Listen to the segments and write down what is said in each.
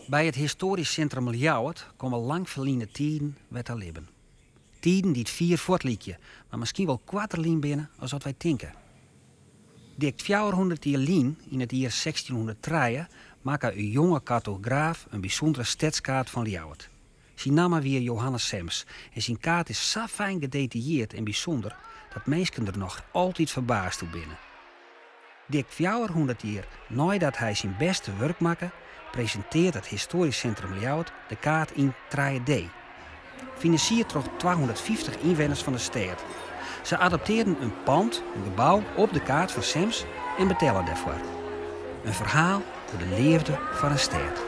Bij het historisch centrum Ljouwert komen lang verliende tijden weer te leven. Tijden die het vier voortliekje, maar misschien wel kwarterlien binnen als wat wij denken. Dik 400 jaar lien in het jaar 1603 maakte een jonge cartograaf een bijzondere stedskaart van Ljouwert. Zijn naam weer Johannes Sems en zijn kaart is zo fijn gedetailleerd en bijzonder dat mensen er nog altijd verbaasd toe binnen. Dik 400 jaar nadat hij zijn beste werk maakte, presenteert het historisch centrum Ljouwert de kaart in 3D. Financierd door 250 inwoners van de stad. Ze adopteerden een pand, een gebouw, op de kaart van Sems en betalen daarvoor. Een verhaal voor de liefde van een stad.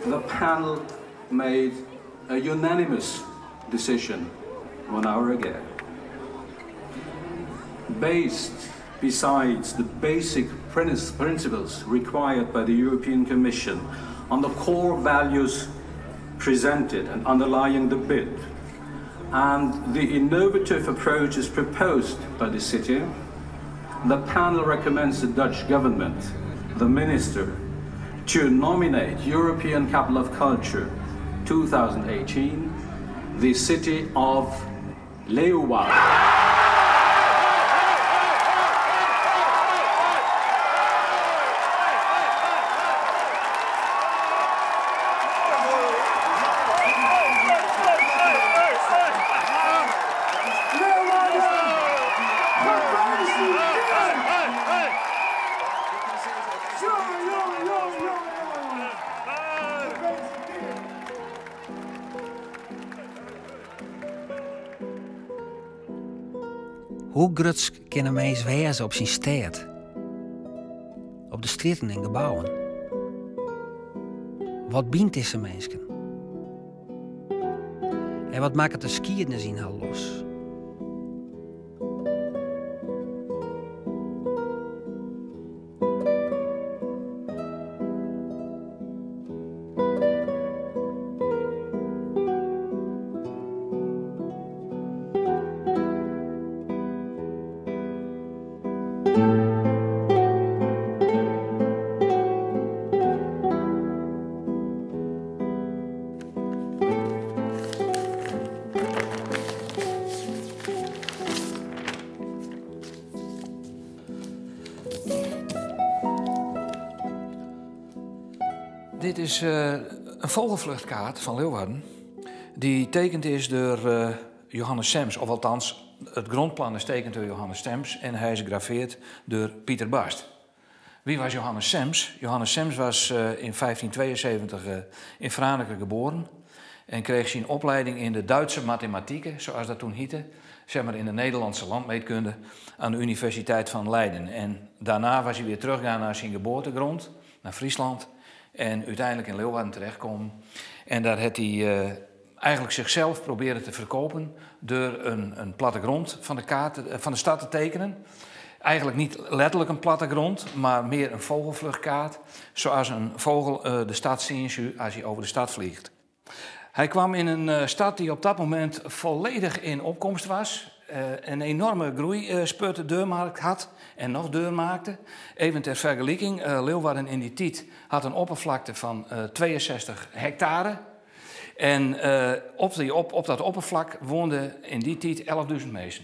The panel made a unanimous decision 1 hour ago. Based, besides the basic principles required by the European Commission, on the core values presented and underlying the bid, and the innovative approaches proposed by the city, the panel recommends the Dutch government, the minister, to nominate European Capital of Culture 2018, the city of Leeuwarden. Hoe grutsk kan een mens wezen op zijn stad? Op de straten en gebouwen? Wat bindt deze mensen? En wat maakt het de skiernis in haar los? Dit is een vogelvluchtkaart van Leeuwarden. Die tekend is door Johannes Sems, of althans het grondplan is tekend door Johannes Sems en hij is gegraveerd door Pieter Bast. Wie was Johannes Sems? Johannes Sems was in 1572 in Franeker geboren en kreeg zijn opleiding in de Duitse mathematieken, zoals dat toen heette, zeg maar in de Nederlandse landmeetkunde aan de Universiteit van Leiden. En daarna was hij weer teruggegaan naar zijn geboortegrond, naar Friesland. En uiteindelijk in Leeuwarden terechtkomen. En daar heeft hij eigenlijk zichzelf proberen te verkopen door een plattegrond van de kaart van de stad te tekenen. Eigenlijk niet letterlijk een plattegrond, maar meer een vogelvluchtkaart. Zoals een vogel de stad ziet als hij over de stad vliegt. Hij kwam in een stad die op dat moment volledig in opkomst was. Een enorme groeispurt deurmarkt had en nog deurmaakte. Even ter vergelijking, Leeuwarden in die tijd had een oppervlakte van 62 hectare. En op dat oppervlak woonden in die tijd 11.000 mensen.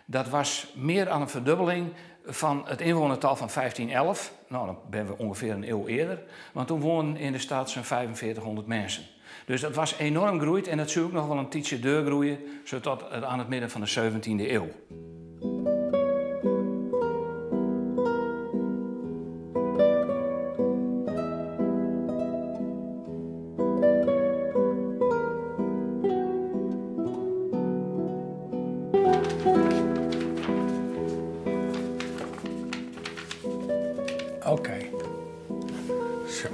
Dat was meer dan een verdubbeling van het inwonertal van 1511. Nou, dan ben we ongeveer een eeuw eerder. Want toen woonden in de stad zo'n 4500 mensen. Dus dat was enorm gegroeid en dat zou ook nog wel een tijdje doorgroeien, zodat aan het midden van de 17e eeuw. Oké. Zo.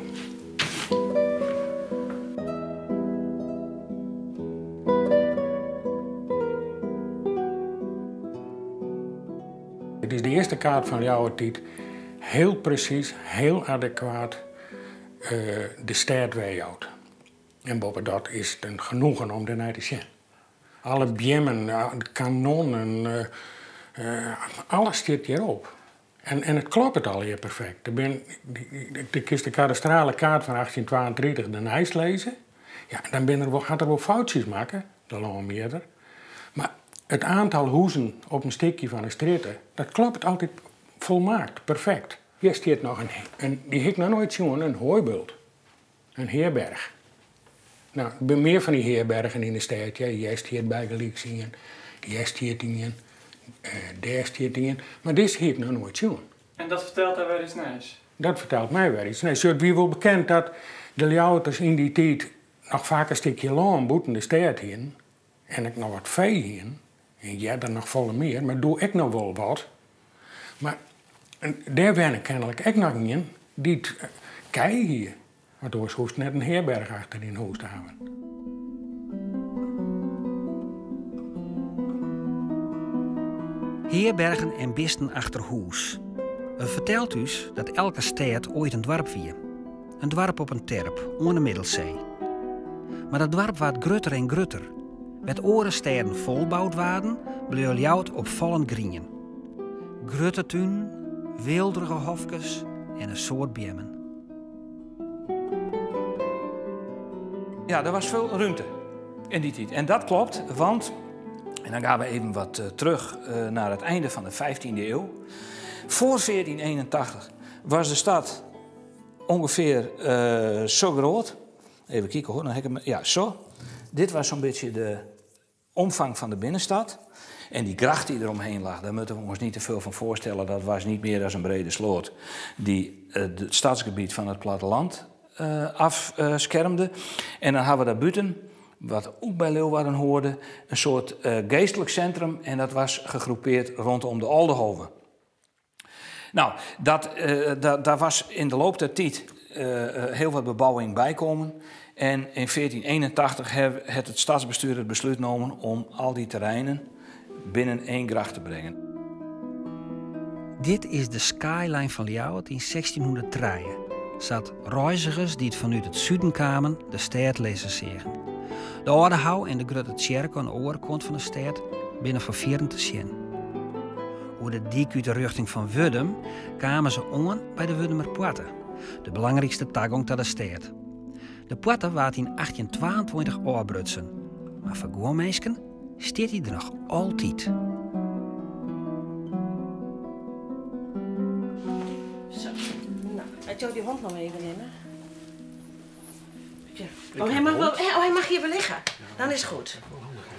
eerste kaart van jouw tijd heel precies, heel adequaat de stad weghoudt. En boven dat is het een genoegen om ernaar te zien. Alle bjemmen, de kanonnen, alles zit hierop. En het klopt het al hier perfect. De kist de kadastrale kaart van 1832 de Nijs lezen. Ja, dan gaat er wel foutjes maken, de lang meerder. Maar het aantal huizen op een stukje van de straat, dat klopt altijd volmaakt, perfect. Hier staat nog die heb ik nog nooit zien, een hooibult. Een herberg. Nou, ik ben meer van die herbergen in de stad. Ja, jij staat bij gelijk zien, jij staat in, daar staat in. Maar dit heb ik nog nooit zien. En dat vertelt hij wel iets nieuws? Dat vertelt mij wel iets. Nee, zo wie wel bekend dat de Ljouters in die tijd nog vaak een stukje land buiten de stad heen. En ik nog wat vee heen. En jij dan nog volle meer, maar doe ik nog wel wat. Maar daar ben ik kennelijk ook nog in die kei hier. Want er hoeft net een herberg achter in huis te houden. Herbergen en bisten achter huis. Het vertelt dus dat elke stad ooit een dorp wie. Een dorp op een terp, onder de Middelzee. Maar dat dorp werd grutter en grutter. Met oren steden volbouwd waren, bleef Ljout opvallend grien. Grutte tuin, weelderige hofkes en een soort bjemmen. Ja, er was veel ruimte in die tijd. En dat klopt, want, en dan gaan we even wat terug naar het einde van de 15e eeuw. Voor 1481 was de stad ongeveer zo groot. Even kijken hoor, dan heb ik hem, ja, zo. Dit was zo'n beetje de omvang van de binnenstad. En die gracht die eromheen lag, daar moeten we ons niet te veel van voorstellen. Dat was niet meer dan een brede sloot die het stadsgebied van het platteland afschermde. En dan hadden we daar buiten, wat ook bij Leeuwarden hoorde, een soort geestelijk centrum. En dat was gegroepeerd rondom de Oldenhoven. Nou, daar was in de loop der tijd heel wat bebouwing bijkomen. En in 1481 heeft het stadsbestuur het besluit genomen om al die terreinen binnen één gracht te brengen. Dit is de skyline van Ljout in 1603. Zat reizigers die het vanuit het zuiden kwamen de stad lezen zeggen. De oude hou en de grote kerk aan de overkant van de stad binnen van vieren te zien. Hoe de dik uit de richting van Wuddum kwamen ze aan bij de Wuddumerpoorte, de belangrijkste toegang tot de stad. De poorte werd in 1822 afbrutsen, maar voor goormeesken staat hij er nog altijd. Zo, nou, ik zou die hond nog even nemen. Ja. Hij mag hier wel liggen. Dan is het goed.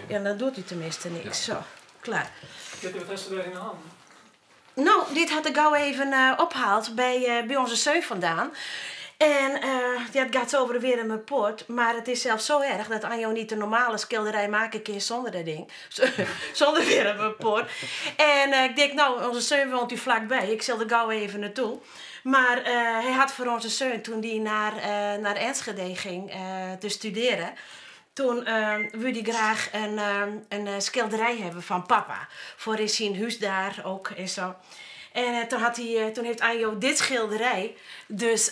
Ja, dan doet hij tenminste niks. Zo, klaar. Zit u wat rest er in de hand? Nou, dit had ik gauw even opgehaald bij onze zeun vandaan. En het gaat zo over de Wuddumerpoort. Maar het is zelfs zo erg dat Anjo niet de normale schilderij maken kan zonder dat ding. Zonder Wuddumerpoort. En ik denk, nou, onze zeun woont hier vlakbij. Ik zal er gauw even naartoe. Maar hij had voor onze zeun, toen hij naar Enschede ging te studeren, toen wilde hij graag een schilderij hebben van papa. Voor in zijn huis daar ook en zo. En toen heeft Anjo dit schilderij dus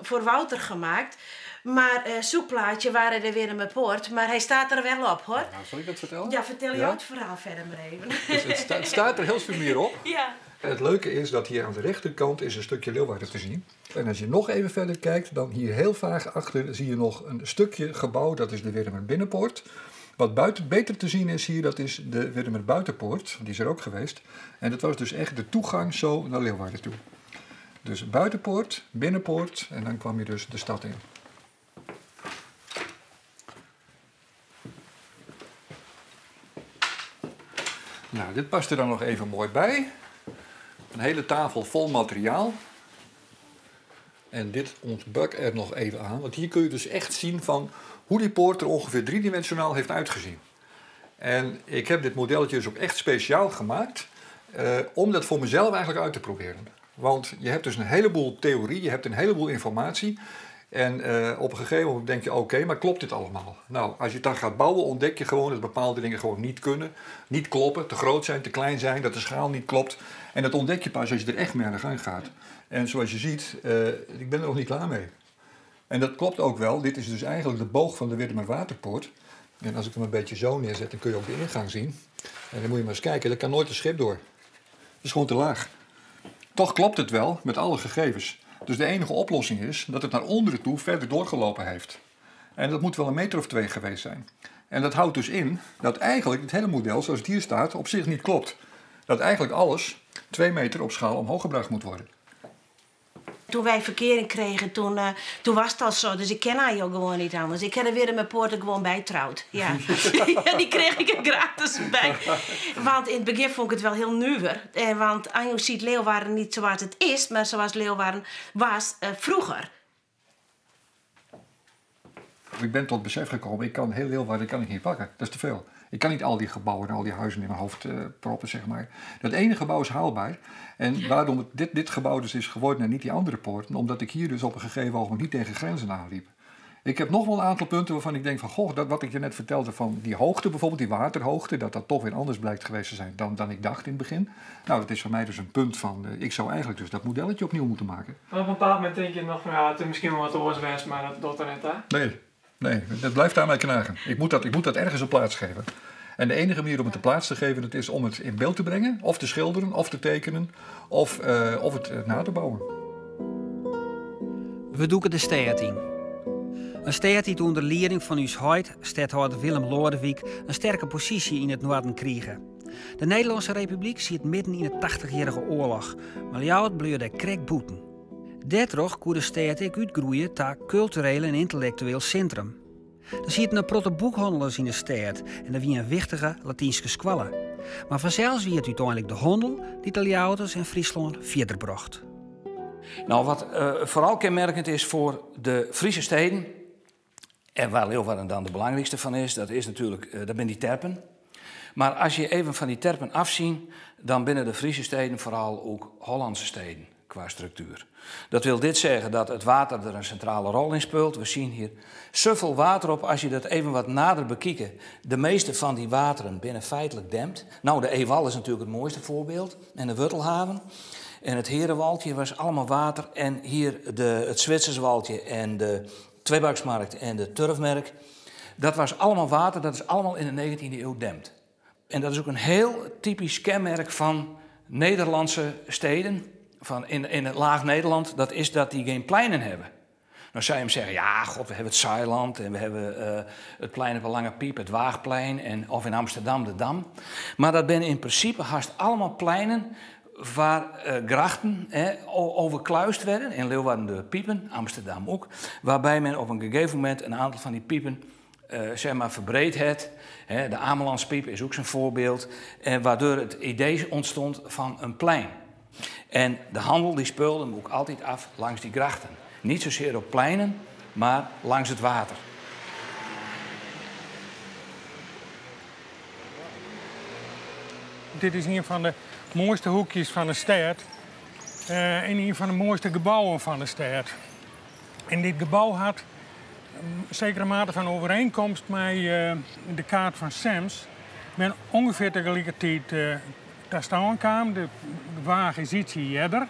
voor Wouter gemaakt. Maar zoekplaatje waren er weer in mijn poort. Maar hij staat er wel op, hoor. Nou, zal ik dat vertellen? Ja, vertel je het verhaal verder maar even. Dus het staat er heel sumier op. Ja. En het leuke is dat hier aan de rechterkant is een stukje Leeuwarden te zien. En als je nog even verder kijkt, dan hier heel vaag achter zie je nog een stukje gebouw. Dat is de Wuddumerbinnenpoort. Wat buiten beter te zien is hier, dat is de Wuddumerbuitenpoort. Die is er ook geweest. En dat was dus echt de toegang zo naar Leeuwarden toe. Dus buitenpoort, binnenpoort en dan kwam je dus de stad in. Nou, dit past er dan nog even mooi bij. Een hele tafel vol materiaal. En dit ontbuk er nog even aan. Want hier kun je dus echt zien van hoe die poort er ongeveer driedimensionaal heeft uitgezien. En ik heb dit modelletje dus ook echt speciaal gemaakt. Om dat voor mezelf eigenlijk uit te proberen. Want je hebt dus een heleboel theorie, je hebt een heleboel informatie. En op een gegeven moment denk je, oké, maar klopt dit allemaal? Nou, als je het dan gaat bouwen, ontdek je gewoon dat bepaalde dingen gewoon niet kunnen. Niet kloppen, te groot zijn, te klein zijn, dat de schaal niet klopt. En dat ontdek je pas als je er echt mee aan de gang gaat. En zoals je ziet, ik ben er nog niet klaar mee. En dat klopt ook wel. Dit is dus eigenlijk de boog van de Widdermerwaterpoort. En als ik hem een beetje zo neerzet, dan kun je ook de ingang zien. En dan moet je maar eens kijken, daar kan nooit een schip door. Dat is gewoon te laag. Toch klopt het wel met alle gegevens. Dus de enige oplossing is dat het naar onderen toe verder doorgelopen heeft. En dat moet wel 1 meter of 2 geweest zijn. En dat houdt dus in dat eigenlijk het hele model zoals het hier staat op zich niet klopt. Dat eigenlijk alles 2 meter op schaal omhoog gebracht moet worden. Toen wij verkering kregen, toen was het al zo. Dus ik ken haar ook gewoon niet anders. Ik heb er weer in mijn poort gewoon bij trouwd. Ja. Ja, die kreeg ik er gratis bij. Want in het begin vond ik het wel heel nuwer. Want Anjo ziet Leeuwarden niet zoals het is, maar zoals Leeuwarden was vroeger. Ik ben tot besef gekomen, ik kan heel Leeuwarden niet pakken. Dat is te veel. Ik kan niet al die gebouwen en al die huizen in mijn hoofd proppen, zeg maar. Dat ene gebouw is haalbaar. En waarom dit gebouw dus is geworden en niet die andere poorten, omdat ik hier dus op een gegeven moment niet tegen grenzen aanliep. Ik heb nog wel een aantal punten waarvan ik denk van, goh, dat wat ik je net vertelde van die hoogte bijvoorbeeld, die waterhoogte, dat toch weer anders blijkt geweest te zijn dan ik dacht in het begin. Nou, dat is voor mij dus een punt van, ik zou eigenlijk dus dat modelletje opnieuw moeten maken. Maar op een bepaald moment denk je nog, ja, het is misschien wel wat oorswest, maar dat er net, hè? Nee, dat blijft aan mij knagen. Ik moet dat ergens een plaats geven. En de enige manier om het een plaats te geven, dat is om het in beeld te brengen, of te schilderen, of te tekenen, of het na te bouwen. We doeken de stad in. Een stad die onder leiding van uw huid, stadhouder Willem Lodewijk, een sterke positie in het noorden kregen. De Nederlandse Republiek zit midden in de 80-jarige oorlog, maar Ljouwert bleef er krek boeten. Daardoor kon de stad ook uitgroeien tot cultureel en intellectueel centrum. Er zitten een protte boekhandelaars in de stad en er wie een wichtige Latijnse squalle. Maar vanzelfs wie het uiteindelijk de handel die de Ljouwerters en Friesland verder bracht. Nou, wat vooral kenmerkend is voor de Friese steden, en waar Leeuwarden dan de belangrijkste van is, dat is natuurlijk, dat zijn die terpen. Maar als je even van die terpen afziet, dan binnen de Friese steden vooral ook Hollandse steden qua structuur. Dat wil dit zeggen dat het water er een centrale rol in speelt. We zien hier zoveel water op. Als je dat even wat nader bekijkt, de meeste van die wateren binnen feitelijk dempt. Nou, de Eewal is natuurlijk het mooiste voorbeeld. En de Wurtelhaven. En het Herenwaldje was allemaal water. En hier het Zwitserswaldje en de Tweebuiksmarkt en de Turfmerk. Dat was allemaal water. Dat is allemaal in de 19e eeuw dempt. En dat is ook een heel typisch kenmerk van Nederlandse steden. In het laag Nederland, dat is dat die geen pleinen hebben. Nou zou je hem zeggen, ja, god, we hebben het Zeiland en we hebben het plein op de Lange Piep, het Waagplein, of in Amsterdam de Dam. Maar dat zijn in principe haast allemaal pleinen waar grachten overkluist werden. In Leeuwarden de piepen, Amsterdam ook. Waarbij men op een gegeven moment een aantal van die piepen verbreed heeft. De Amelandspiep is ook zo'n voorbeeld. Waardoor het idee ontstond van een plein. En de handel die speelde hem ook altijd af langs die grachten. Niet zozeer op pleinen, maar langs het water. Dit is een van de mooiste hoekjes van de stad. En een van de mooiste gebouwen van de stad. En dit gebouw had een zekere mate van overeenkomst met de kaart van Sams. Men ongeveer tegelijkertijd daar staan kwam. De wagen is iets eerder.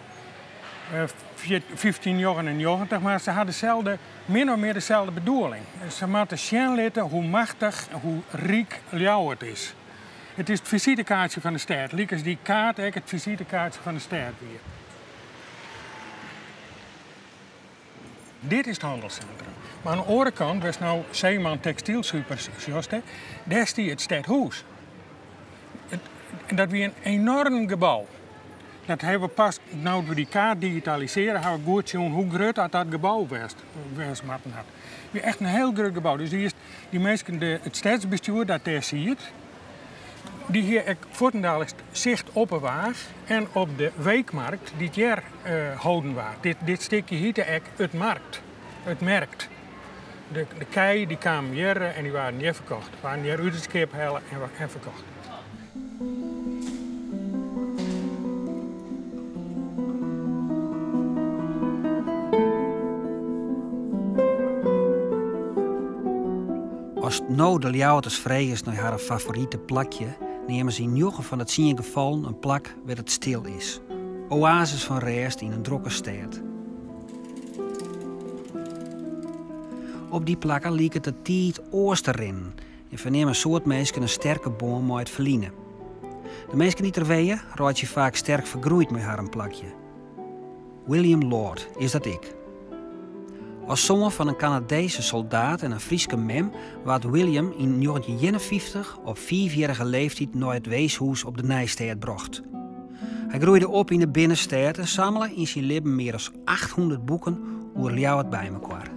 1590, maar ze hadden min of meer dezelfde bedoeling. Ze moeten zien laten hoe machtig en hoe rijk Ljouwert is. Het is het visitekaartje van de stad. Liek die kaart ook het visitekaartje van de stad weer. Dit is het handelscentrum. Maar aan de andere kant was nou Zeeman Textielsuper, daar is het stadhuis. En dat was een enorm gebouw. Dat hebben we pas, nou we die kaart digitaliseren, hebben we goed zien hoe groot dat gebouw was had. Het echt een heel groot gebouw. Dus die mensen, het stadsbestuur dat daar ziet, die hier voortdurend zicht op een waag en op de weekmarkt die hier houden waar. Dit stukje hier het merkt. De kei die kwamen hier en die waren niet verkocht. Die waren hier uit het schip halen en verkocht. Als nou de Ljouters vrij is naar haar favoriete plakje, nemen ze in 9 van het 10 gevallen een plak waar het stil is. Oases van rust in een drokke stad. Op die plakken liep het de tijd oosterrennen en vernemen een soort mensen een sterke boom met het verliezen. De mensen die er weeën, raad je vaak sterk vergroeid met haar een plakje. William Lord is dat ik. Als zoon van een Canadese soldaat en een Frieske mem werd William in 1951 op 4-jarige leeftijd naar het weeshuis op de Nijstad gebracht. Hij groeide op in de binnenstad en samelde in zijn leven meer dan 800 boeken over Ljouwert bij elkaar.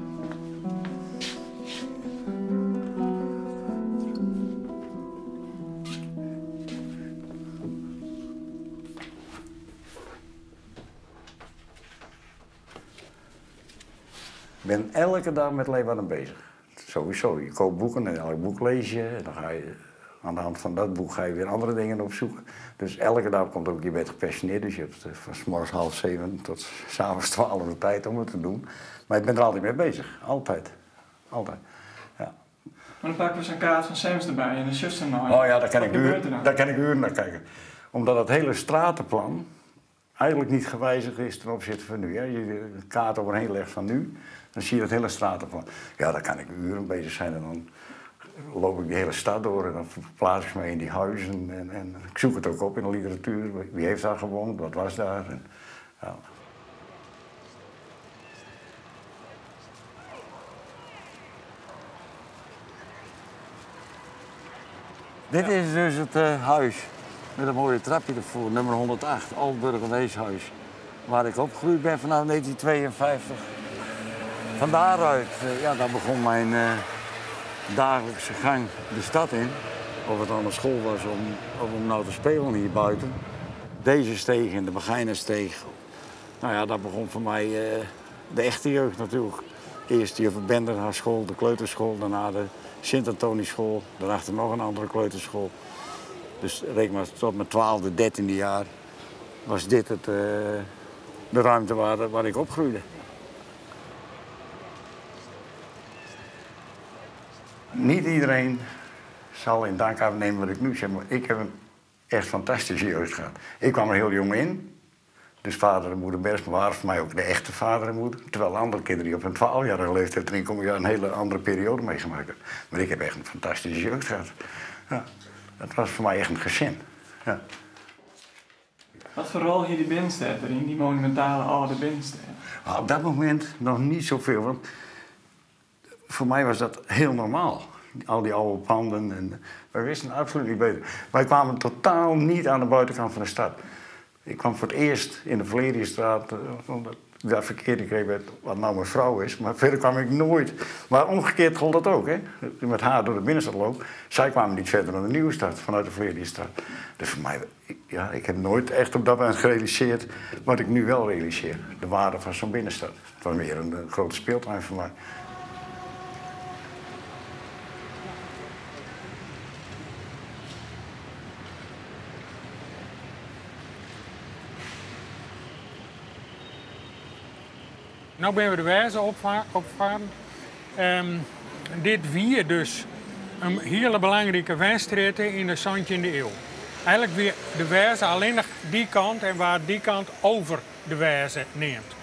Ik ben elke dag met Leeuwarden bezig. Sowieso. Je koopt boeken en elk boek lees je. En dan ga je aan de hand van dat boek ga je weer andere dingen opzoeken. Dus elke dag komt ook, je bent gepassioneerd. Dus je hebt van 's morgens 6:30 tot 's avonds 12 de tijd om het te doen. Maar ik ben er altijd mee bezig. Altijd. Altijd. Ja. Maar dan pakken we zo'n kaart van Sams erbij en een zuster nou. Oh ja, daar kan ik uren naar kijken. Omdat het hele stratenplan eigenlijk niet gewijzigd is ten opzichte van nu. Hè. Je de kaart overheen legt van nu, dan zie je het hele stratenplan. Ja, daar kan ik uren bezig zijn en dan loop ik die hele stad door en dan verplaats ik me in die huizen. En ik zoek het ook op in de literatuur. Wie heeft daar gewoond, wat was daar? En, ja. Dit is dus het huis met een mooie trapje ervoor, nummer 108, Oud-Burgenweeshuis. Waar ik opgegroeid ben vanaf 1952. Van daaruit, ja, daar begon mijn dagelijkse gang de stad in. Of het dan een school was om nou te spelen hier buiten. Deze steeg en de Begijnersteeg. Nou ja, dat begon voor mij de echte jeugd natuurlijk. Eerst de Juffer Benderhaarschool, de kleuterschool, daarna de Sint-Antonieschool. Daarachter nog een andere kleuterschool. Dus reken maar tot mijn 12e, 13e jaar was dit de ruimte waar ik opgroeide. Niet iedereen zal in dank afnemen wat ik nu zeg, maar ik heb een echt fantastische jeugd gehad. Ik kwam er heel jong in. Dus vader en moeder Bersma waren voor mij ook de echte vader en moeder. Terwijl andere kinderen die op een 12-jarige leeftijd erin komen, ja, een hele andere periode meegemaakt hebben. Maar ik heb echt een fantastische jeugd gehad. Ja, dat was voor mij echt een gezin. Ja. Wat voor rol hier die binnenstad erin, die monumentale oude binnenstad? Nou, op dat moment nog niet zoveel, want voor mij was dat heel normaal. Al die oude panden en wij wisten het absoluut niet beter. Wij kwamen totaal niet aan de buitenkant van de stad. Ik kwam voor het eerst in de Valeriëstraat, omdat ik daar verkeerd gekregen werd wat nou mijn vrouw is. Maar verder kwam ik nooit. Maar omgekeerd gold dat ook, hè. Met haar door de binnenstad loop. Zij kwamen niet verder dan de Nieuwstad, vanuit de Valeriëstraat. Dus voor mij, ja, ik heb nooit echt op dat moment gerealiseerd wat ik nu wel realiseer. De waarde van zo'n binnenstad. Het was meer een grote speeltuin voor mij. Nou ben we de wijze opvaren. Dit weer dus een hele belangrijke wedstrijd in de 17e eeuw. Eigenlijk weer de wijze alleen nog die kant en waar die kant over de wijze neemt.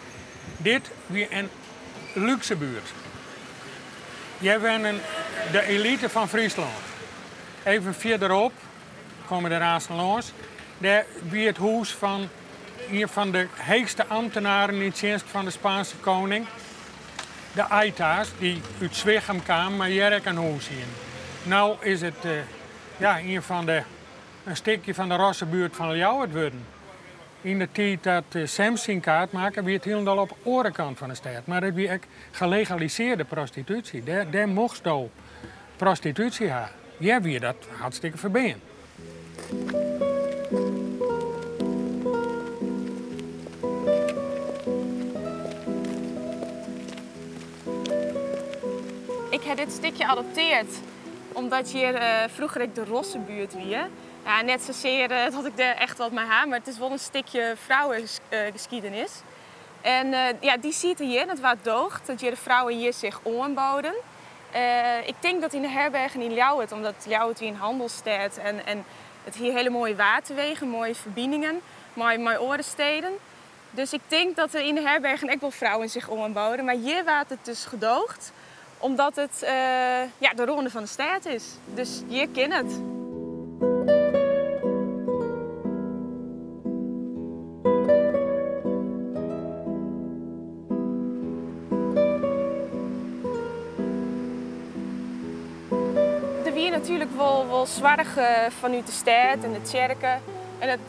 Dit weer een luxe buurt. Jij bent de elite van Friesland. Even verderop komen de Raaslands. Daar weer het huis van een van de hoogste ambtenaren in het dienst van de Spaanse koning. De Aita's, die uit Zwicham kwamen, maar hier ook een huis in. Nou is het een stukje van de Rossenbuurt van Ljouwert worden. In de tijd dat Sams zijn kaart maken, wie het helemaal op de andere kant van de stad. Maar dat wie ook gelegaliseerde prostitutie. Daar mocht je prostitutie hebben. Ja, wie dat hartstikke verbinden. Ik heb dit stukje adopteerd omdat hier vroeger ik de Rossenbuurt wie. Ja, net zozeer dat ik er echt wat mee heb, maar het is wel een stukje vrouwengeschiedenis. En ja, die ziet hier, het was doog, dat je de vrouwen hier zich aanboden. Ik denk dat in de herbergen in Ljouwert, omdat Ljouwert weer een handelsstad en het hier hele mooie waterwegen, mooie verbindingen, mooie orensteden. Dus ik denk dat er in de herbergen ook wel vrouwen zich ombouwen. Maar hier werd het dus gedoogd, omdat het de ronde van de stad is. Dus hier ken het. Er weer natuurlijk wel zwaar vanuit de stad en de kerken. En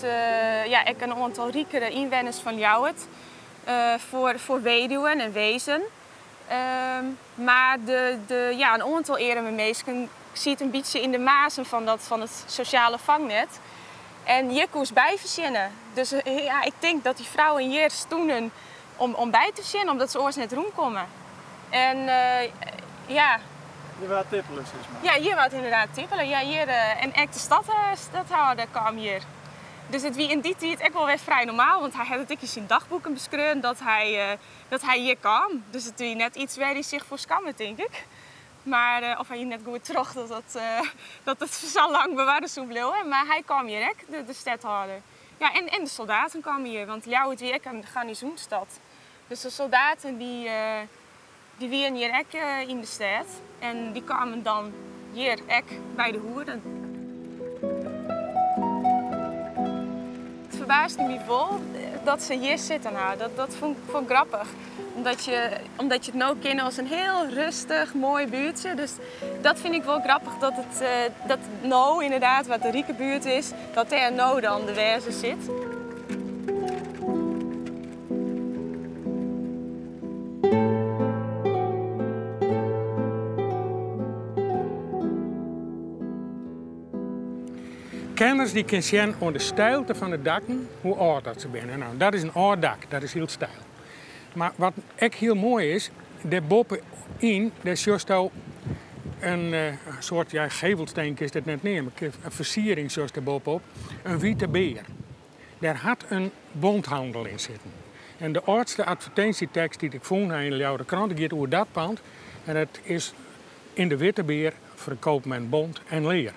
ik een aantal rijkere inwoners van Ljouwert voor weduwen en wezen. Maar een aantal arme mensen ziet een beetje in de mazen van het sociale vangnet. En je koest bij verzinnen. Dus ik denk dat die vrouwen hier stonden om bij te verzinnen, omdat ze oors net rondkomen. En Je was tippelen, zeg maar. Ja, hier was het inderdaad tippelen. Ja, hier, en echt de stadhouder kwam hier. Dus het wie in die tijd ook wel weer vrij normaal, want hij had het ook in zijn dagboeken beschreven dat hij hier kwam. Dus het is net iets waar hij zich voor schaamde, denk ik. Maar of hij net goed terug dat het zo lang bewaard zou blijven. Maar hij kwam hier ook, de stadhouder. Ja, en de soldaten kwamen hier, want Ljouwert weer een garnizoenstad. Dus de soldaten die waren hier ook in de stad. En die kwamen dan hier ook bij de hoeren. Het verbaasde me wel dat ze hier zitten. Nou, dat vond ik grappig. Omdat je het nou kent als een heel rustig, mooi buurtje. Dus dat vind ik wel grappig dat het nou inderdaad, wat de rieke buurt is, dat er nou dan de wijze zit. Kenners die kunnen zien aan de stijlte van de daken hoe oud dat ze zijn. Nou, dat is een oud dak, dat is heel stijl. Maar wat echt heel mooi is, daarbovenin, daar is juist al een soort gevelsteen is dat net neer, een versiering zoals daarbovenop, een witte beer. Daar had een bondhandel in zitten. En de oudste advertentietekst die ik vond in de Ljouwerte Krant gaat over dat pand. En dat is in de witte beer verkoopt men bond en leer.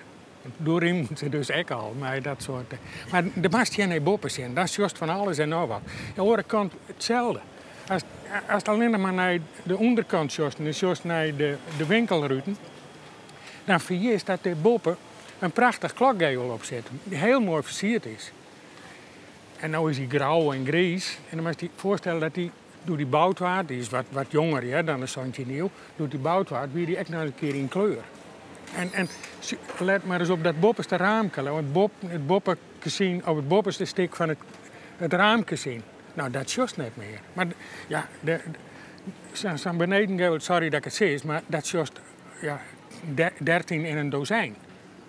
Doorin moeten ze dus ook al, maar dat soort. Maar de mast je niet boppen zien, dat is juist van alles en nog wat. Aan de andere kant hetzelfde. Als het alleen maar naar de onderkant juist, dus juist naar de winkelruiten, dan zie je dat er boven een prachtig klokgevel op zit, die heel mooi versierd is. En nu is hij grauw en grijs. En dan moet je je voorstellen dat hij door die boutwaard, die is wat jonger dan een Santje Nieuw, door die boutwaard wie die echt nog een keer in kleur. En let maar eens op dat bovenste raamke. Het bovenste stuk van het raamke zien. Nou, dat is juist niet meer. Maar ja, zo'n benedengevel, sorry dat ik het zeg, maar dat is juist 13 in een dozijn.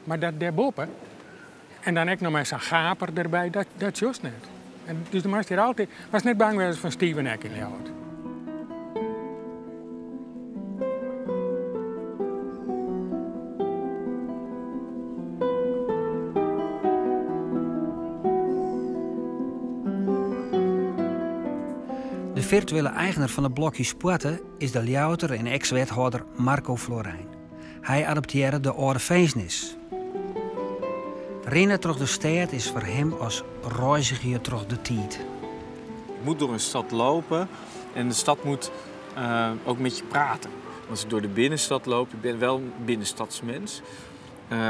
Maar dat daarboven, en dan ook nog maar zo'n gaper erbij, dat is juist niet. En dus de hier altijd, was net bang geweest van Steven Eck in Ljouwert. De virtuele eigenaar van het blokje Spoorten is de Ljouwerter en ex-wethouder Marco Florijn. Hij adopteerde de oude feestnis. Rennen door de stad is voor hem als reiziger door de tijd. Je moet door een stad lopen en de stad moet ook met je praten. Als ik door de binnenstad loop, ik ben wel een binnenstadsmens,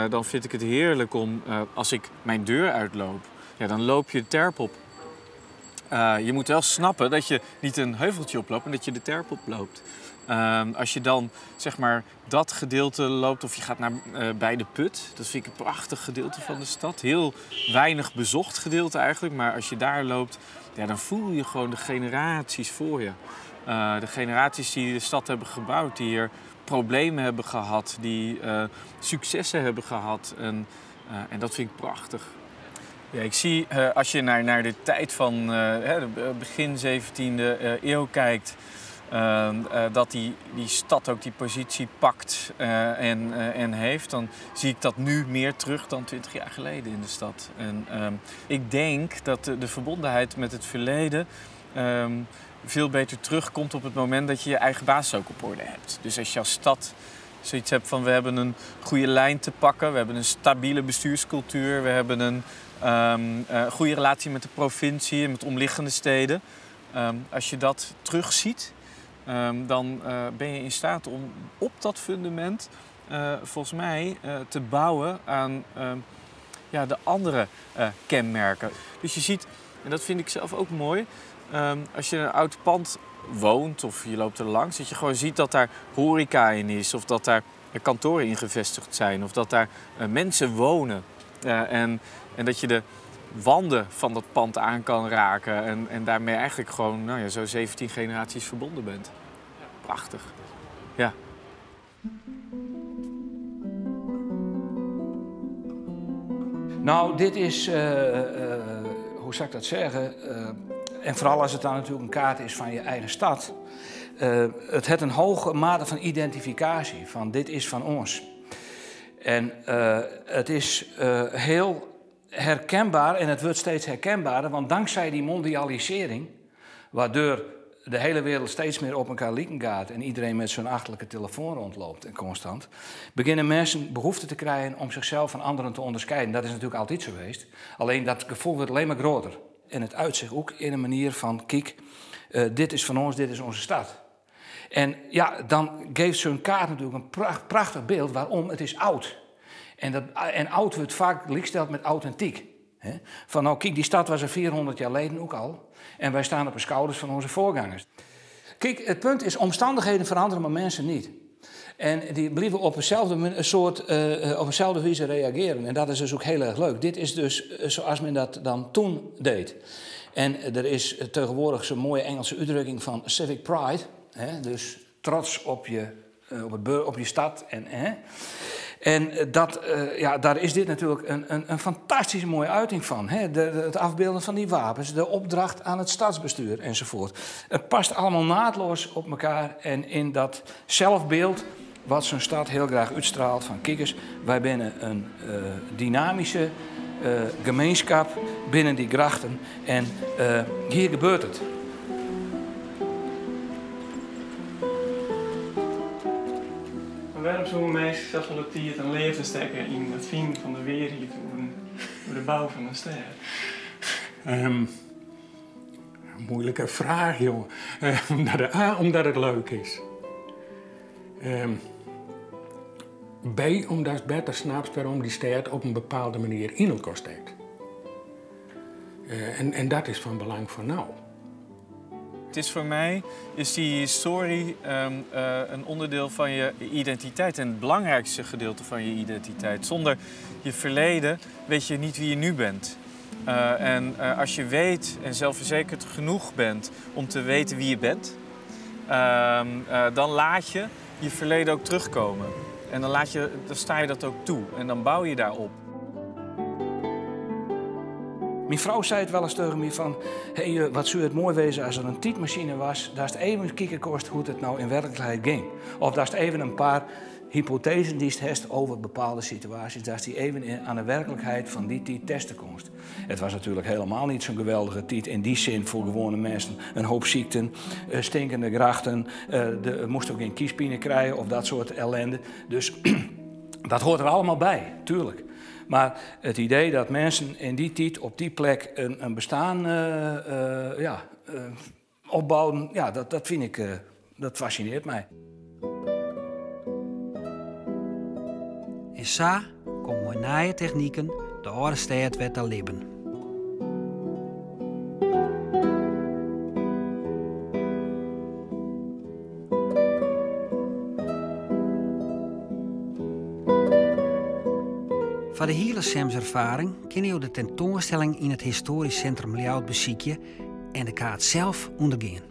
dan vind ik het heerlijk om, als ik mijn deur uitloop, dan loop je de terp op. Je moet wel snappen dat je niet een heuveltje oploopt, maar dat je de terp oploopt. Als je dan zeg maar dat gedeelte loopt of je gaat naar bij de Put, dat vind ik een prachtig gedeelte van de stad. Heel weinig bezocht gedeelte eigenlijk, maar als je daar loopt, dan voel je gewoon de generaties voor je. De generaties die de stad hebben gebouwd, die hier problemen hebben gehad, die successen hebben gehad. En dat vind ik prachtig. Ja, ik zie als je naar de tijd van begin 17e eeuw kijkt, dat die stad ook die positie pakt en heeft, dan zie ik dat nu meer terug dan 20 jaar geleden in de stad. En ik denk dat de verbondenheid met het verleden veel beter terugkomt op het moment dat je je eigen basis ook op orde hebt. Dus als je als stad zoiets hebt van we hebben een goede lijn te pakken, we hebben een stabiele bestuurscultuur, we hebben een goede relatie met de provincie en met omliggende steden. Als je dat terugziet, dan ben je in staat om op dat fundament volgens mij te bouwen aan de andere kenmerken. Dus je ziet, en dat vind ik zelf ook mooi, als je in een oud pand woont of je loopt er langs, dat je gewoon ziet dat daar horeca in is of dat daar kantoren in gevestigd zijn of dat daar mensen wonen. En dat je de wanden van dat pand aan kan raken en daarmee eigenlijk gewoon zo 17 generaties verbonden bent. Prachtig. Ja. Nou, dit is, hoe zou ik dat zeggen? En vooral als het dan natuurlijk een kaart is van je eigen stad. Het heeft een hoge mate van identificatie, van dit is van ons. En het is heel herkenbaar en het wordt steeds herkenbaarder, want dankzij die mondialisering, waardoor de hele wereld steeds meer op elkaar lieken gaat en iedereen met zo'n achterlijke telefoon rondloopt en constant, beginnen mensen behoefte te krijgen om zichzelf van anderen te onderscheiden. Dat is natuurlijk altijd zo geweest, alleen dat gevoel wordt alleen maar groter. En het uit zich ook in een manier van, kijk, dit is van ons, dit is onze stad. En ja, dan geeft zo'n kaart natuurlijk een prachtig beeld waarom het is oud. En oud wordt vaak gelijkgesteld met authentiek. Hè? Van nou, kijk, die stad was er 400 jaar geleden ook al. En wij staan op de schouders van onze voorgangers. Kijk, het punt is, omstandigheden veranderen, maar mensen niet. En die blijven op eenzelfde wijze reageren. En dat is dus ook heel erg leuk. Dit is dus zoals men dat dan toen deed. En er is tegenwoordig zo'n mooie Engelse uitdrukking van civic pride. Hè? Dus trots op je stad. En daar is dit natuurlijk een fantastisch mooie uiting van. Hè? Het afbeelden van die wapens, de opdracht aan het stadsbestuur enzovoort. Het past allemaal naadloos op elkaar en in dat zelfbeeld wat zo'n stad heel graag uitstraalt van kikkers. Wij binnen een dynamische gemeenschap binnen die grachten en hier gebeurt het. Waarom zo'n mensen zelfs wel de tijd en leven steken in het vinden van de weer hier door de bouw van een stad? Moeilijke vraag, jongen. Omdat het leuk is. B, omdat het beter snapt waarom die stad op een bepaalde manier in elkaar steekt. En dat is van belang voor nou. Het is voor mij, is die historie een onderdeel van je identiteit en het belangrijkste gedeelte van je identiteit. Zonder je verleden weet je niet wie je nu bent. En als je weet en zelfverzekerd genoeg bent om te weten wie je bent, dan laat je je verleden ook terugkomen. En dan sta je dat ook toe en dan bouw je daarop. Mijn vrouw zei het wel eens tegen me van, hey, wat zou het mooi wezen als er een tijdmachine was, dat het even kijken kost hoe het nou in werkelijkheid ging. Of dat het even een paar hypothesen die het heeft over bepaalde situaties, dat die even aan de werkelijkheid van die tijd testen konst. Het was natuurlijk helemaal niet zo'n geweldige tijd in die zin voor gewone mensen. Een hoop ziekten, stinkende grachten, moest ook geen kiespine krijgen of dat soort ellende. Dus dat hoort er allemaal bij, tuurlijk. Maar het idee dat mensen in die tijd op die plek een bestaan opbouwen, ja, dat vind ik, dat fascineert mij. En zo komen met nieuwe technieken de oude stad weer te leven. Voor de hele Semservaring kun je de tentoonstelling in het historisch centrum Ljout bezieken en de kaart zelf ondergaan.